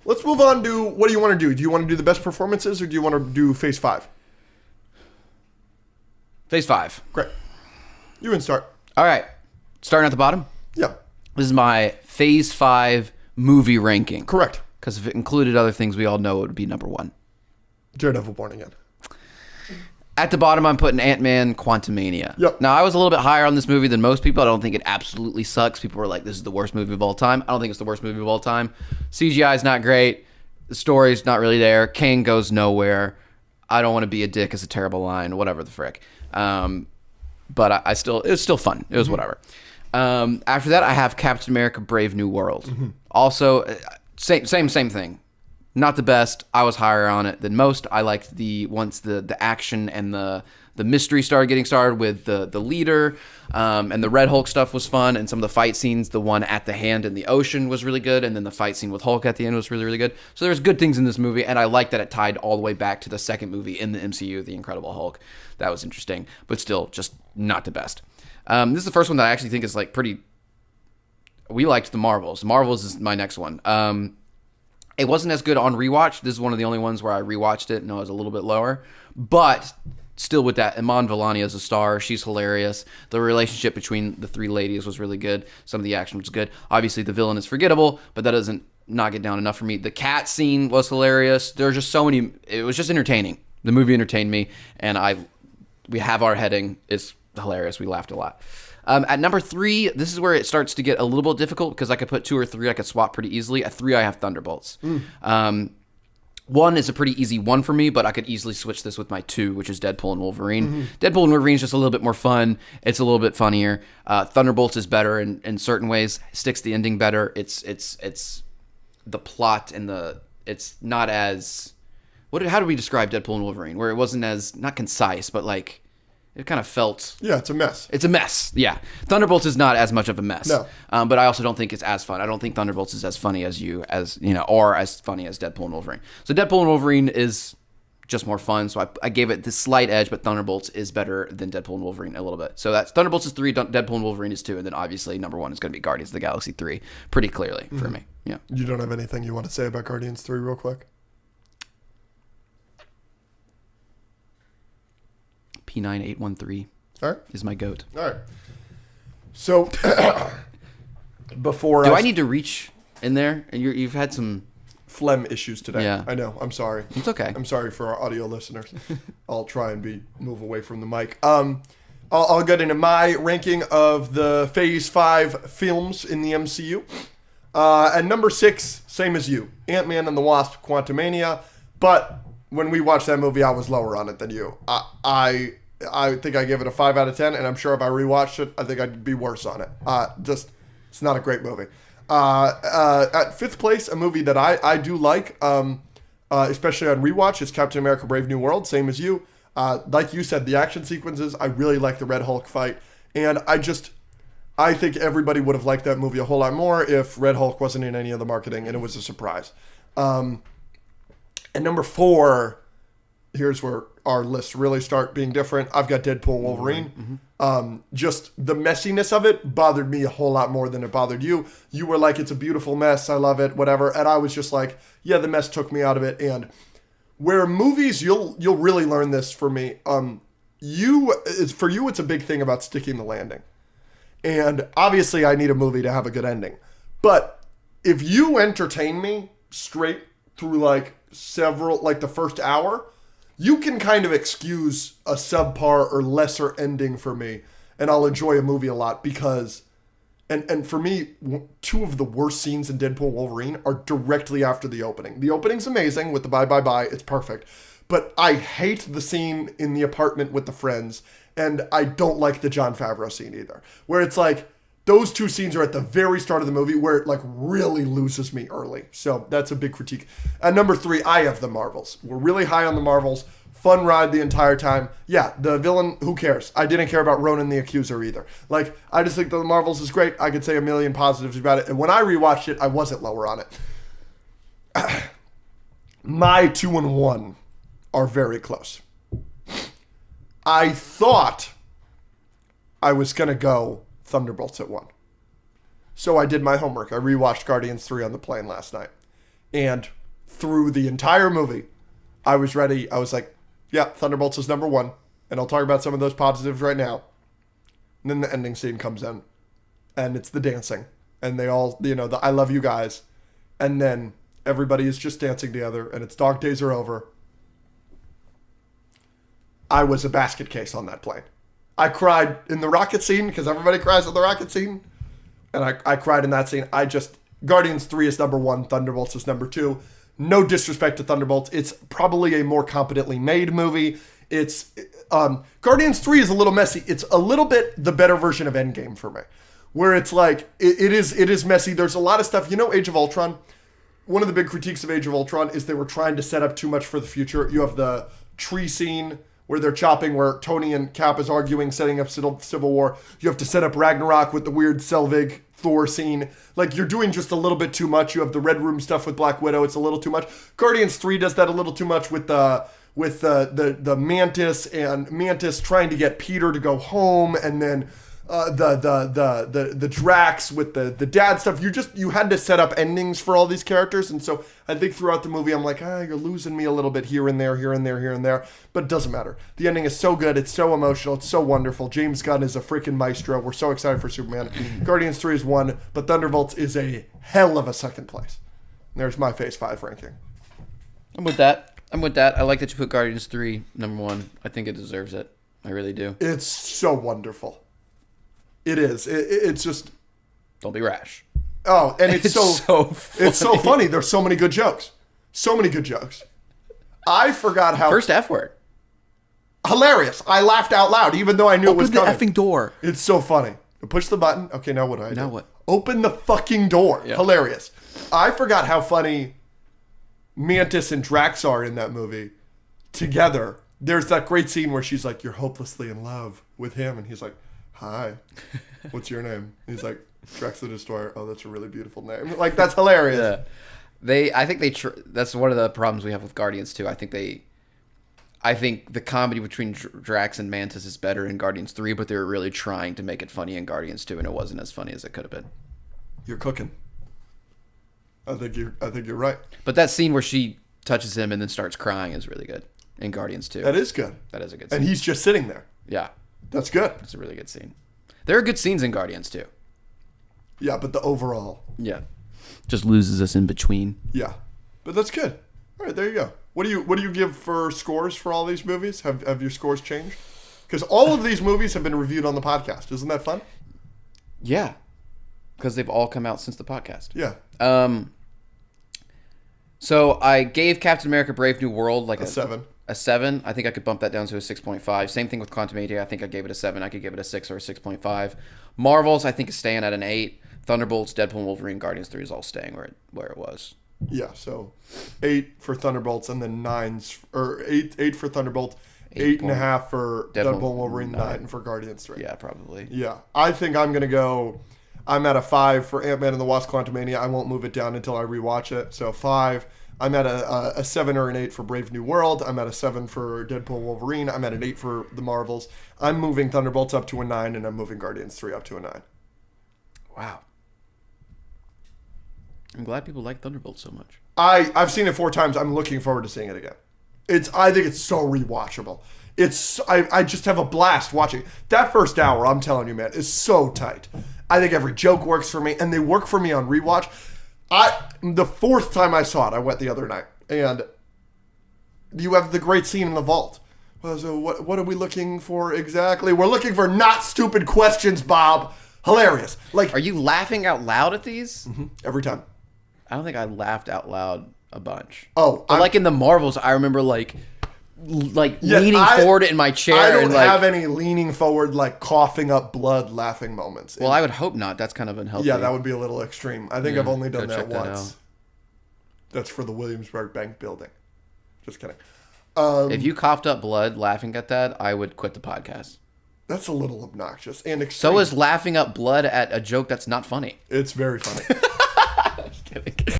Let's move on to what do you want to do? Do you want to do the best performances or do you want to do Phase 5? Phase 5. Great. You can start. All right. Starting at the bottom. Yeah. This is my Phase 5 movie ranking. Correct. Because if it included other things, we all know it would be number 1. Daredevil Born Again. At the bottom, I'm putting Ant-Man Quantumania. Yep. Now, I was a little bit higher on this movie than most people. I don't think it absolutely sucks. People were like, this is the worst movie of all time. I don't think it's the worst movie of all time. CGI is not great. The story's not really there. Kang goes nowhere. I don't want to be a dick is a terrible line. Whatever the frick. But it was still fun. It was whatever. After that, I have Captain America Brave New World. Also, same thing. Not the best. I was higher on it than most. I liked once the action and the mystery started getting started with the leader, and the Red Hulk stuff was fun, and some of the fight scenes, the one at the hand in the ocean was really good, and then the fight scene with Hulk at the end was really, really good. So there's good things in this movie, and I like that it tied all the way back to the second movie in the MCU, The Incredible Hulk. That was interesting, but still just not the best. This is the first one that I actually think is like pretty... We liked the Marvels. Marvels is my next one. It wasn't as good on rewatch. This is one of the only ones where I rewatched it and I was a little bit lower. But still with that, Iman Vellani as a star. She's hilarious. The relationship between the three ladies was really good. Some of the action was good. Obviously, the villain is forgettable, but that doesn't knock it down enough for me. The cat scene was hilarious. There were just so many... It was just entertaining. The movie entertained me, and we have our heading. It's hilarious. We laughed a lot. At number 3, this is where it starts to get a little bit difficult because I could put 2 or 3. I could swap pretty easily. At 3, I have Thunderbolts. 1 is a pretty easy 1 for me, but I could easily switch this with my 2, which is Deadpool and Wolverine. Deadpool and Wolverine is just a little bit more fun. It's a little bit funnier. Thunderbolts is better in certain ways. Sticks the ending better. It's the plot and it's not as... How do we describe Deadpool and Wolverine? Where it wasn't as, not concise, but like... It kind of felt... Yeah, it's a mess. It's a mess, yeah. Thunderbolts is not as much of a mess. No. But I also don't think it's as fun. I don't think Thunderbolts is as funny or as funny as Deadpool and Wolverine. So Deadpool and Wolverine is just more fun, so I gave it this slight edge, but Thunderbolts is better than Deadpool and Wolverine a little bit. So that's Thunderbolts is 3, Deadpool and Wolverine is 2, and then obviously number 1 is going to be Guardians of the Galaxy 3, pretty clearly for me. Yeah. You don't have anything you want to say about Guardians 3 real quick? P9813. All right. Is my goat. All right. So, before... Do I need to reach in there? And you've had some... phlegm issues today. Yeah. I know. I'm sorry. It's okay. I'm sorry for our audio listeners. I'll try and move away from the mic. I'll get into my ranking of the Phase 5 films in the MCU. At number 6, same as you, Ant-Man and the Wasp: Quantumania. But when we watched that movie, I was lower on it than you. I think I gave it a 5 out of 10, and I'm sure if I rewatched it, I think I'd be worse on it. It's not a great movie. At 5th place, a movie that I do like, especially on rewatch, is Captain America: Brave New World, same as you. Like you said, the action sequences, I really like the Red Hulk fight, and I think everybody would have liked that movie a whole lot more if Red Hulk wasn't in any of the marketing, and it was a surprise. And number 4, here's where our lists really start being different. I've got Deadpool and Wolverine. Just the messiness of it bothered me a whole lot more than it bothered you. You were like, it's a beautiful mess, I love it, whatever. And I was just like, yeah, the mess took me out of it. And where movies, you'll really learn this for me. For you, it's a big thing about sticking the landing. And obviously I need a movie to have a good ending. But if you entertain me straight through like the first hour, you can kind of excuse a subpar or lesser ending for me, and I'll enjoy a movie a lot because, and for me, 2 of the worst scenes in Deadpool and Wolverine are directly after the opening. The opening's amazing with the bye bye bye, it's perfect, but I hate the scene in the apartment with the friends, and I don't like the Jon Favreau scene either, where it's like, those 2 scenes are at the very start of the movie where it like really loses me early. So that's a big critique. At number 3, I have the Marvels. We're really high on the Marvels. Fun ride the entire time. Yeah, the villain, who cares? I didn't care about Ronan the Accuser either. Like, I just think the Marvels is great. I could say a million positives about it. And when I rewatched it, I wasn't lower on it. My 2 and 1 are very close. I thought I was going to go Thunderbolts at 1. So I did my homework. I rewatched Guardians 3 on the plane last night. And through the entire movie, I was ready. I was like, yeah, Thunderbolts is number one. And I'll talk about some of those positives right now. And then the ending scene comes in. And it's the dancing. And they all, the I love you guys. And then everybody is just dancing together. And it's dog days are over. I was a basket case on that plane. I cried in the rocket scene because everybody cries in the rocket scene. And I cried in that scene. Guardians 3 is number one. Thunderbolts is number two. No disrespect to Thunderbolts. It's probably a more competently made movie. It's Guardians 3 is a little messy. It's a little bit the better version of Endgame for me. Where it's like, it is messy. There's a lot of stuff. Age of Ultron? One of the big critiques of Age of Ultron is they were trying to set up too much for the future. You have the tree scene where they're chopping, where Tony and Cap is arguing, setting up Civil War. You have to set up Ragnarok with the weird Selvig Thor scene. Like, you're doing just a little bit too much. You have the Red Room stuff with Black Widow. It's a little too much. Guardians 3 does that a little too much with the Mantis, and Mantis trying to get Peter to go home, and then the Drax with the dad stuff. You had to set up endings for all these characters, and so I think throughout the movie I'm like, you're losing me a little bit here and there, but it doesn't matter. The ending is so good, it's so emotional, it's so wonderful. James Gunn is a freaking maestro. We're so excited for Superman. Guardians 3 is one, but Thunderbolts is a hell of a second place. There's my Phase 5 ranking. I'm with that. I like that you put Guardians 3 number one. I think it deserves it. I really do. It's so wonderful. It is. It's just... Don't be rash. Oh, and it's so funny. It's so funny. There's so many good jokes. I forgot how... First F word. Hilarious. I laughed out loud, even though I knew it was coming. Open the effing door. It's so funny. Push the button. Okay, now what do I do? Now what? Open the fucking door. Yeah. Hilarious. I forgot how funny Mantis and Drax are in that movie together. There's that great scene where she's like, you're hopelessly in love with him. And he's like, hi, what's your name? And he's like, Drax the Destroyer. Oh, that's a really beautiful name. Like, that's hilarious. Yeah. I think that's one of the problems we have with Guardians too. I think the comedy between Drax and Mantis is better in Guardians 3, but they were really trying to make it funny in Guardians 2, and it wasn't as funny as it could have been. You're cooking. I think you're right. But that scene where she touches him and then starts crying is really good in Guardians 2. That is good. That is a good scene. And he's just sitting there. Yeah. That's good. It's a really good scene. There are good scenes in Guardians too. Yeah, but the overall. Yeah. Just loses us in between. Yeah. But that's good. All right, there you go. What do you give for scores for all these movies? Have your scores changed? Because all of these movies have been reviewed on the podcast. Isn't that fun? Yeah. Because they've all come out since the podcast. Yeah. So I gave Captain America Brave New World like a 7. A 7. I think I could bump that down to a 6.5. Same thing with Quantumania. I think I gave it a 7. I could give it a 6 or a 6.5. Marvels, I think, is staying at an 8. Thunderbolts, Deadpool, and Wolverine, Guardians 3 is all staying where it was. Yeah, so 8 for Thunderbolts, and then 8 for Thunderbolts, 8.5 for Deadpool and Wolverine, 9 for Guardians 3. Yeah, probably. Yeah, I think I'm gonna go. I'm at a 5 for Ant-Man and the Wasp: Quantumania. I won't move it down until I rewatch it. So 5. I'm at a 7 or an 8 for Brave New World. I'm at a 7 for Deadpool Wolverine. I'm at an 8 for the Marvels. I'm moving Thunderbolts up to a 9, and I'm moving Guardians 3 up to a 9. Wow. I'm glad people like Thunderbolts so much. I've seen it 4 times. I'm looking forward to seeing it again. I think it's so rewatchable. I just have a blast watching. That first hour, I'm telling you, man, is so tight. I think every joke works for me, and they work for me on rewatch. The 4th time I saw it, I went the other night, and you have the great scene in the vault. Well, so what are we looking for exactly? We're looking for not stupid questions, Bob. Hilarious. Like, are you laughing out loud at these? Mm-hmm, every time. I don't think I laughed out loud a bunch. Oh, but like in the Marvels, I remember leaning forward in my chair. I don't and have any leaning forward, like coughing up blood, laughing moments. Well, I would hope not. That's kind of unhealthy. Yeah, that would be a little extreme. I think I've only done that once. That's for the Williamsburg Bank building. Just kidding. If you coughed up blood laughing at that, I would quit the podcast. That's a little obnoxious and extreme. So is laughing up blood at a joke that's not funny. It's very funny.